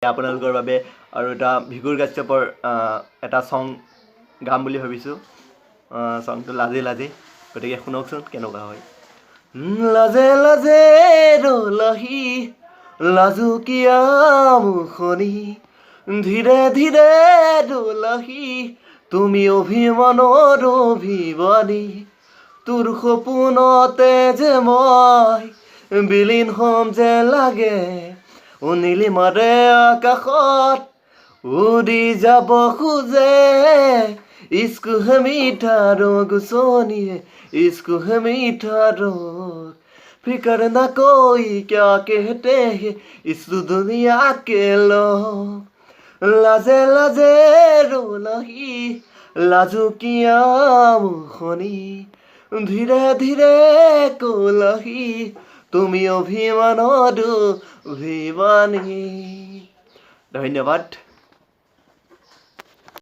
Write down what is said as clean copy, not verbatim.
আপোনালোকৰ বাবে আৰু এটা ভিগুৰ কাশ্যপৰ এটা সং গাম বুলি ভাবিছোঁ সংটো লাজে লাজে গতিকে শুনকচোন কেনেকুৱা হয় লাজে লাজে ৰলহি লাজুকীয়া মুখনি ধীৰে ধীৰে ৰলহি তুমি অভিমানৰ অভিমানী তোৰ সপোনতে যে মই বিলীন হম যে লাগে নীলিমাৰে আকাশত উৰি যাব খোজে ইস্কু হে মিঠা ৰোগ সোনিয়ে ইস্কু হে মিঠা ৰোগ फिकर न कोई क्या कहते हैं इस दुनिया के लोग लाजे लाजे रो लही लाजुकिया मुखनी धीरे धीरे को लही তুমি অভিমানৰ অভিমানী ধন্যবাদ